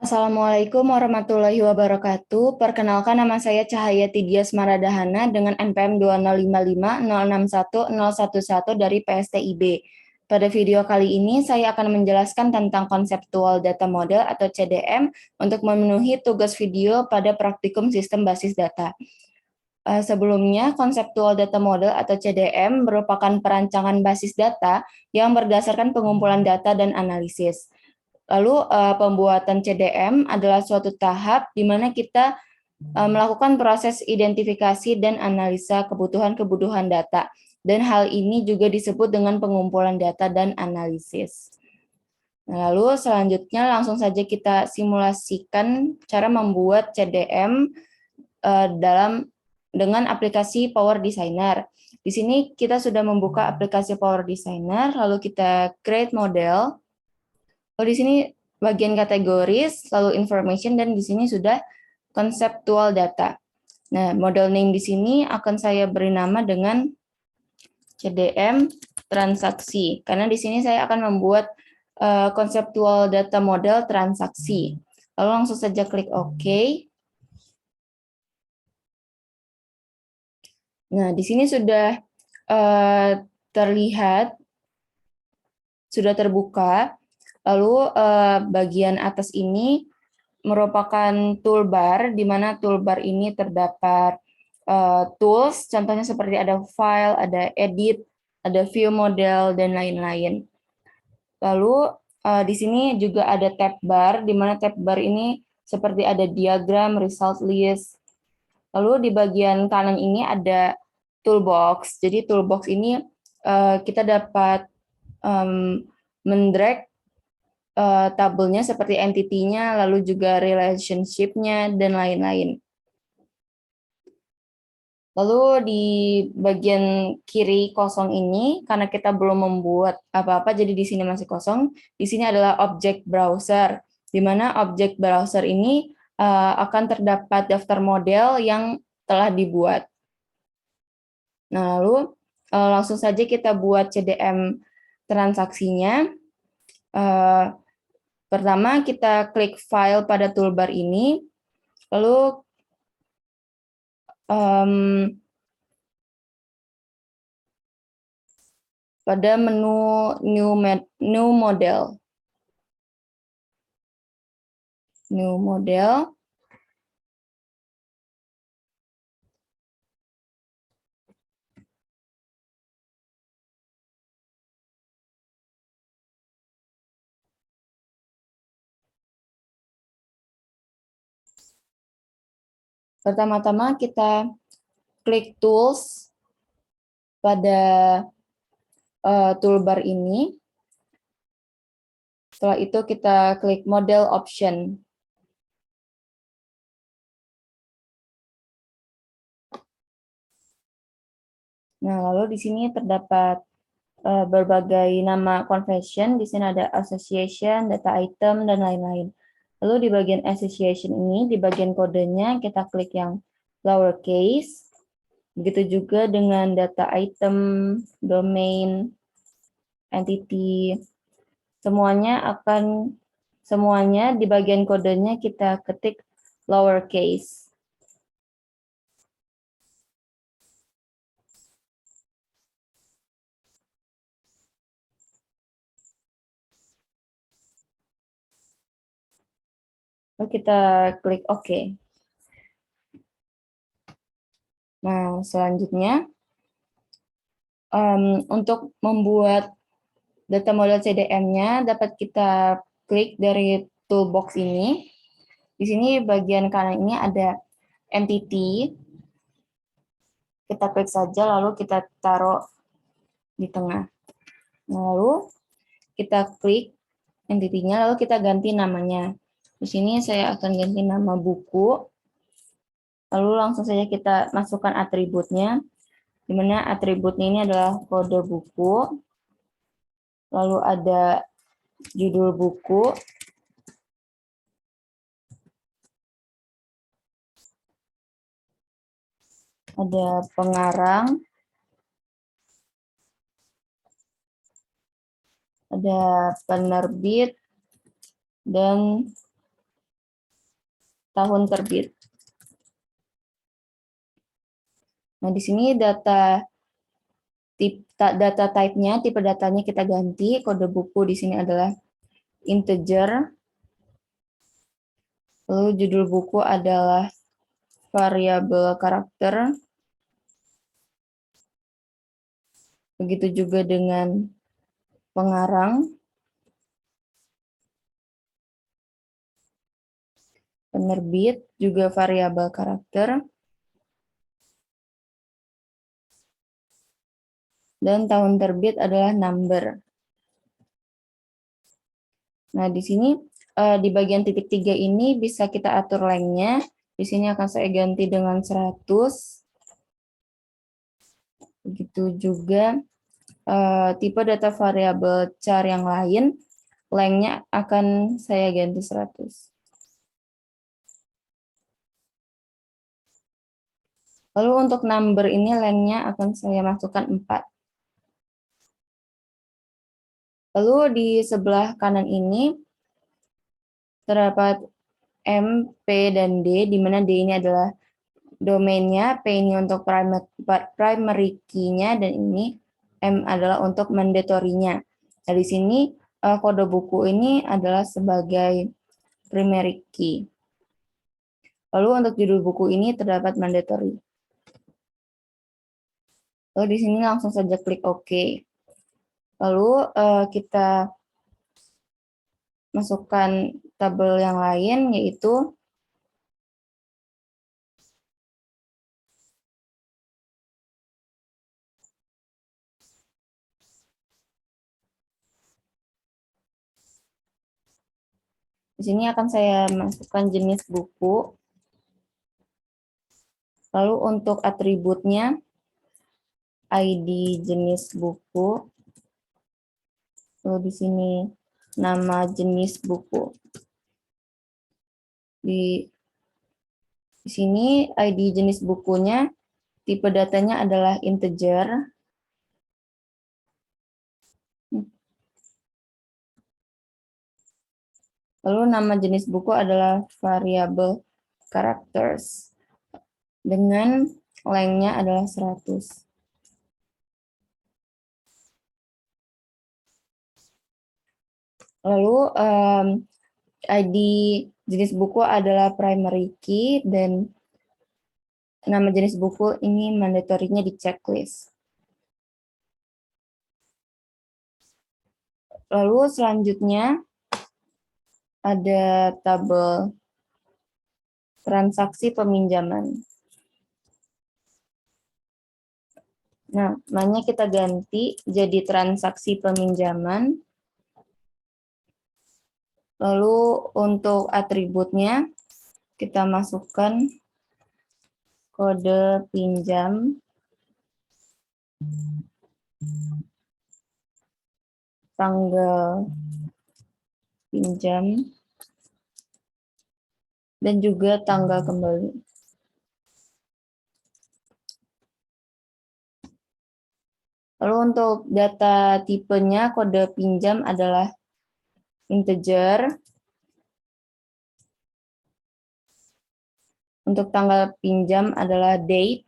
Assalamualaikum warahmatullahi wabarakatuh. Perkenalkan, nama saya Cahaya Tidias Maradahana dengan NPM 20550611011 dari PSTIB. Pada video kali ini, saya akan menjelaskan tentang konseptual data model atau CDM untuk memenuhi tugas video pada praktikum sistem basis data. Sebelumnya, konseptual data model atau CDM merupakan perancangan basis data yang berdasarkan pengumpulan data dan analisis. Lalu pembuatan CDM adalah suatu tahap di mana kita melakukan proses identifikasi dan analisa kebutuhan-kebutuhan data. Dan hal ini juga disebut dengan pengumpulan data dan analisis. Lalu selanjutnya langsung saja kita simulasikan cara membuat CDM dengan aplikasi Power Designer. Di sini kita sudah membuka aplikasi Power Designer, lalu kita create model. Di sini bagian kategoris, lalu information, dan di sini sudah konseptual data. Nah, model name di sini akan saya beri nama dengan CDM transaksi, karena di sini saya akan membuat konseptual data model transaksi. Lalu langsung saja klik OK. Nah, di sini sudah terlihat, sudah terbuka. Lalu bagian atas ini merupakan toolbar, di mana toolbar ini terdapat tools, contohnya seperti ada file, ada edit, ada view model, dan lain-lain. Lalu di sini juga ada tab bar, di mana tab bar ini seperti ada diagram, result list. Lalu di bagian kanan ini ada toolbox. Jadi toolbox ini kita dapat mendrag tabelnya seperti entity-nya, lalu juga relationship-nya, dan lain-lain. Lalu di bagian kiri kosong ini, karena kita belum membuat apa-apa, jadi di sini masih kosong. Di sini adalah objek browser, di mana objek browser ini akan terdapat daftar model yang telah dibuat. Nah, lalu langsung saja kita buat CDM transaksinya. Pertama, kita klik file pada toolbar ini, lalu pada menu new model. Pertama-tama kita klik tools pada toolbar ini. Setelah itu kita klik model option. Nah, lalu di sini terdapat berbagai nama convention. Di sini ada association, data item, dan lain-lain. Lalu di bagian association ini, di bagian kodenya, kita klik yang lowercase. Begitu juga dengan data item, domain, entity. Semuanya di bagian kodenya kita ketik lowercase. Lalu kita klik OK. Nah, selanjutnya untuk membuat data model CDM-nya dapat kita klik dari toolbox ini. Di sini bagian kanan ini ada entity. Kita klik saja lalu kita taruh di tengah. Nah, lalu kita klik entity-nya lalu kita ganti namanya. Di sini saya akan ganti nama buku. Lalu langsung saja kita masukkan atributnya, di mana atributnya ini adalah kode buku, lalu ada judul buku, ada pengarang, ada penerbit, dan tahun terbit. Nah, di sini data type-nya, tipe datanya kita ganti. Kode buku di sini adalah integer. Lalu judul buku adalah variabel karakter. Begitu juga dengan pengarang, penerbit, juga variabel karakter. Dan tahun terbit adalah number. Nah, di sini di bagian titik 3 ini bisa kita atur lengthnya. Di sini akan saya ganti dengan 100. Begitu juga tipe data variabel char yang lain, lengthnya akan saya ganti 100. Lalu untuk number ini lengthnya akan saya masukkan 4. Lalu di sebelah kanan ini terdapat M, P, dan D, di mana D ini adalah domainnya, P ini untuk primary key-nya, dan ini M adalah untuk mandatory-nya. Nah, di sini kode buku ini adalah sebagai primary key. Lalu untuk judul buku ini terdapat mandatory. Lalu di sini langsung saja klik OK. Lalu kita masukkan tabel yang lain, yaitu di sini akan saya masukkan jenis buku. Lalu untuk atributnya, ID jenis buku. Lalu di sini nama jenis buku. Di sini ID jenis bukunya, tipe datanya adalah integer. Lalu nama jenis buku adalah variable characters. Dengan lengthnya adalah 100. Lalu ID jenis buku adalah primary key, dan nama jenis buku ini mandatorinya di checklist. Lalu selanjutnya ada tabel transaksi peminjaman. Nah, namanya kita ganti jadi transaksi peminjaman. Lalu untuk atributnya kita masukkan kode pinjam, tanggal pinjam, dan juga tanggal kembali. Lalu untuk data tipenya, kode pinjam adalah integer. Untuk tanggal pinjam adalah date.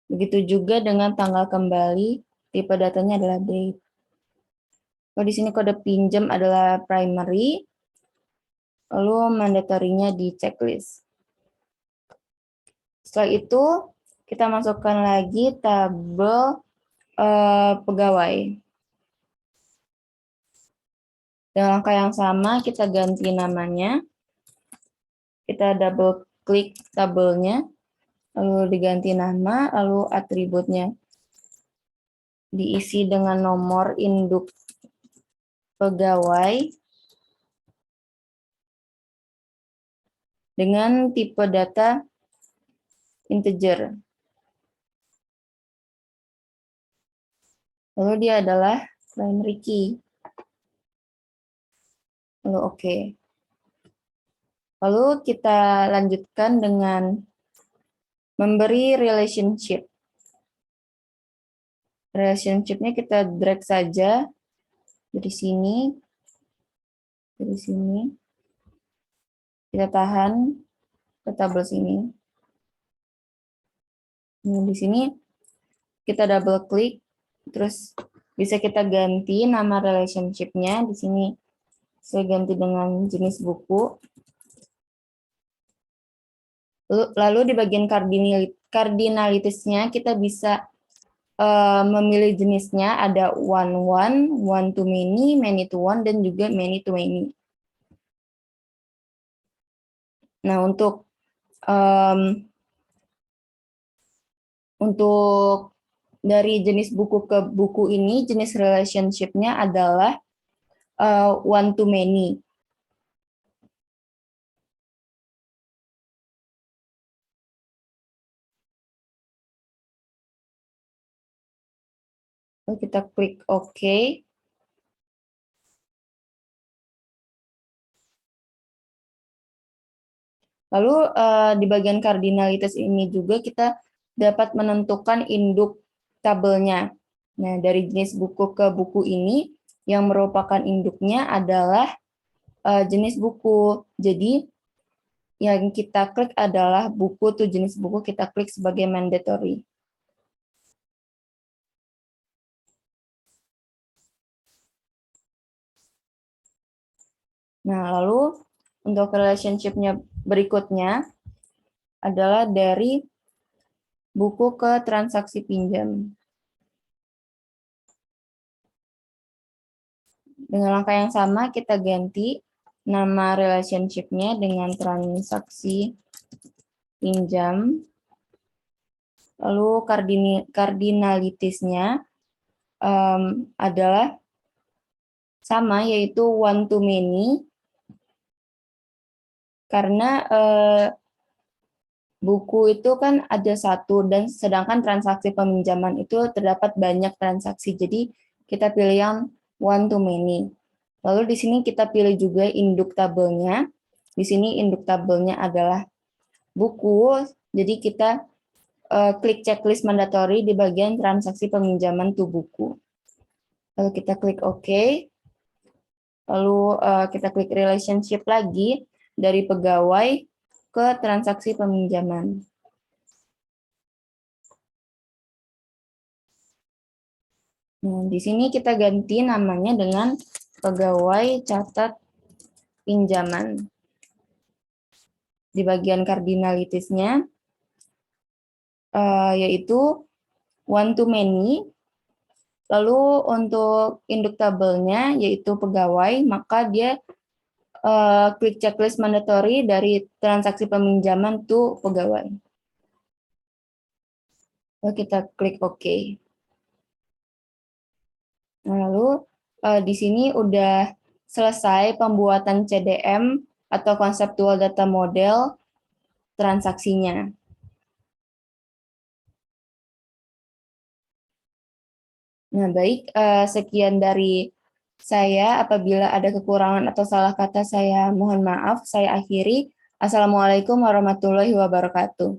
Begitu juga dengan tanggal kembali, tipe datanya adalah date. Lalu di sini kode pinjam adalah primary, lalu mandatorinya di checklist. Setelah itu, kita masukkan lagi tabel pegawai. Dengan langkah yang sama, kita ganti namanya. Kita double klik tabelnya, lalu diganti nama, lalu atributnya diisi dengan nomor induk pegawai dengan tipe data integer. Lalu dia adalah primary key. Lalu oke. Lalu kita lanjutkan dengan memberi relationship. Relationship-nya kita drag saja dari sini, Kita tahan ke tabel sini. Nah, di sini kita double klik, terus bisa kita ganti nama relationship-nya. Di sini saya ganti dengan jenis buku. Lalu di bagian cardinalities-nya kita bisa memilih jenisnya, ada one to many to one, dan juga many to many. Nah, untuk dari jenis buku ke buku ini, jenis relationship-nya adalah one to many. Lalu kita klik OK. Lalu di bagian cardinalities ini juga kita dapat menentukan induk tabelnya. Nah, dari jenis buku ke buku ini yang merupakan induknya adalah jenis buku. Jadi yang kita klik adalah buku tuh jenis buku, kita klik sebagai mandatory. Nah, lalu untuk relationship-nya berikutnya adalah dari buku ke transaksi pinjam. Dengan langkah yang sama, kita ganti nama relationship-nya dengan transaksi pinjam. Lalu cardinalities-nya adalah sama, yaitu one to many. Karena buku itu kan ada satu, dan sedangkan transaksi peminjaman itu terdapat banyak transaksi. Jadi kita pilih yang one to many. Lalu di sini kita pilih juga induk tabelnya. Di sini induk tabelnya adalah buku. Jadi kita klik checklist mandatory di bagian transaksi peminjaman tuh buku. Lalu kita klik OK. Lalu kita klik relationship lagi dari pegawai ke transaksi peminjaman. Nah, di sini kita ganti namanya dengan pegawai catat pinjaman. Di bagian cardinalities-nya yaitu one to many. Lalu untuk induk tabelnya yaitu pegawai, maka dia klik checklist mandatory dari transaksi peminjaman to pegawai. Lalu kita klik OK. Lalu di sini udah selesai pembuatan CDM atau conceptual data model transaksinya. Nah, baik, sekian dari saya. Apabila ada kekurangan atau salah kata, saya mohon maaf. Saya akhiri. Assalamualaikum warahmatullahi wabarakatuh.